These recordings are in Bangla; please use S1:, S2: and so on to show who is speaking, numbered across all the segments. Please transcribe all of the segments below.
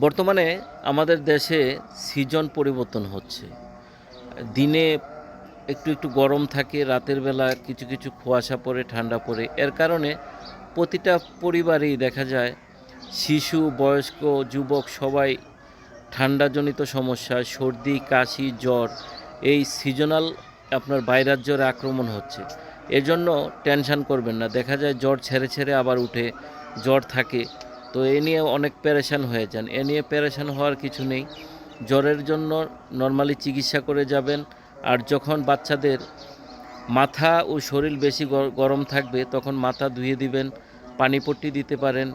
S1: বর্তমানে আমাদের দেশে সিজন পরিবর্তন হচ্ছে। দিনে একটু একটু গরম থাকে, রাতের বেলা কিছু কিছু কুয়াশা পড়ে, ঠান্ডা পড়ে। এর কারণে প্রতিটা পরিবারেই দেখা যায় শিশু, বয়স্ক, যুবক সবাই ঠান্ডাজনিত সমস্যা, সর্দি, কাশি, জ্বর, এই সিজনাল আপনার ভাইরাস জ্বরে আক্রমণ হচ্ছে। এজন্য টেনশন করবেন না। দেখা যায় জ্বর ছেড়ে ছেড়ে আবার উঠে, জ্বর থাকে। তো এ নিয়ে অনেক পেরেশান হয়ে যান। এ নিয়ে পেরেশান হওয়ার কিছু নেই। জ্বরের জন্য নর্মালি চিকিৎসা করে যাবেন। আর যখন বাচ্চাদের মাথা ও শরীর বেশি গরম থাকবে তখন মাথা ধুয়ে দিবেন, পানিপট্টি দিতে পারেন।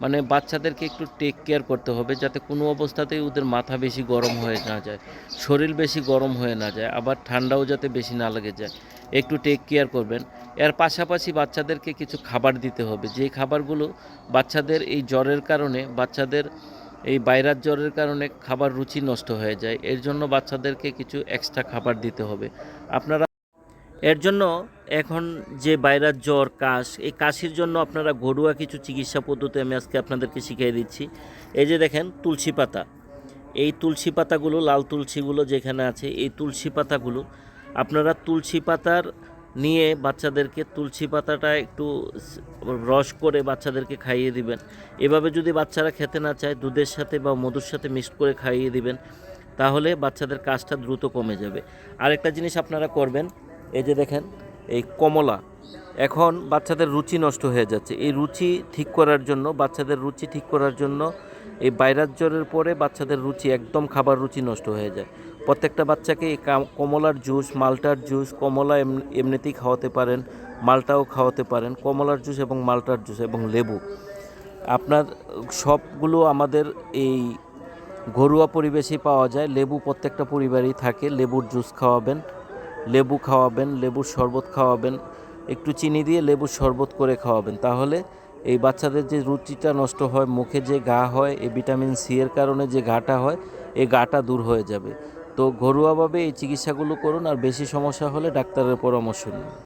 S1: মানে বাচ্চাদেরকে একটু টেক কেয়ার করতে হবে যাতে কোনো অবস্থাতেই ওদের মাথা বেশি গরম হয়ে না যায়, শরীর বেশি গরম হয়ে না যায়, আবার ঠান্ডাও যাতে বেশি না লেগে যায়। একটু টেক কেয়ার করবেন। এর পাশাপাশি বাচ্চাদেরকে কিছু খাবার দিতে হবে, যেই খাবারগুলো বাচ্চাদের এই জ্বরের কারণে, বাচ্চাদের এই ভাইরাস জ্বরের কারণে খাবার রুচি নষ্ট হয়ে যায়। এর জন্য বাচ্চাদেরকে কিছু এক্সট্রা খাবার দিতে হবে। আপনারা এর জন্য এখন যে ভাইরাস জ্বর, কাশ, এই কাশির জন্য আপনারা ঘরোয়া কিছু চিকিৎসা পদ্ধতি আমি আজকে আপনাদেরকে শিখিয়ে দিচ্ছি। এই যে দেখেন তুলসী পাতা, এই তুলসী পাতাগুলো, লাল তুলসীগুলো যেখানে আছে, এই তুলসী পাতাগুলো আপনারা তুলসী পাতার নিয়ে বাচ্চাদেরকে তুলসী পাতাটা একটু রস করে বাচ্চাদেরকে খাইয়ে দিবেন। এভাবে যদি বাচ্চারা খেতে না চায়, দুধের সাথে বা মধুর সাথে মিক্সড করে খাইয়ে দিবেন, তাহলে বাচ্চাদের কাশটা দ্রুত কমে যাবে। আরেকটা জিনিস আপনারা করবেন, এই যে দেখেন এই কমলা, এখন বাচ্চাদের রুচি নষ্ট হয়ে যাচ্ছে। এই রুচি ঠিক করার জন্য, বাচ্চাদের রুচি ঠিক করার জন্য, এই ভাইরাস জ্বরের পরে বাচ্চাদের রুচি একদম, খাবার রুচি নষ্ট হয়ে যায়। প্রত্যেকটা বাচ্চাকে এই কমলার জুস, মালটার জুস, কমলা এমনিতেই খাওয়াতে পারেন, মালটাও খাওয়াতে পারেন। কমলার জুস এবং মালটার জুস এবং লেবু, আপনার সবগুলো আমাদের এই ঘরোয়া পরিবেশেই পাওয়া যায়। লেবু প্রত্যেকটা পরিবারেই থাকে। লেবুর জুস খাওয়াবেন, লেবু খাওয়াবেন, লেবুর শরবত খাওয়াবেন, একটু চিনি দিয়ে লেবুর শরবত করে খাওয়াবেন। তাহলে এই বাচ্চাদের যে রুচিটা নষ্ট হয়, মুখে যে ঘা হয়, এই ভিটামিন সি এর কারণে যে ঘাটা হয়, এই ঘাটা দূর হয়ে যাবে। তো ঘরোয়াভাবে এই চিকিৎসাগুলো করুন, আর বেশি সমস্যা হলে ডাক্তারের পরামর্শ নিন।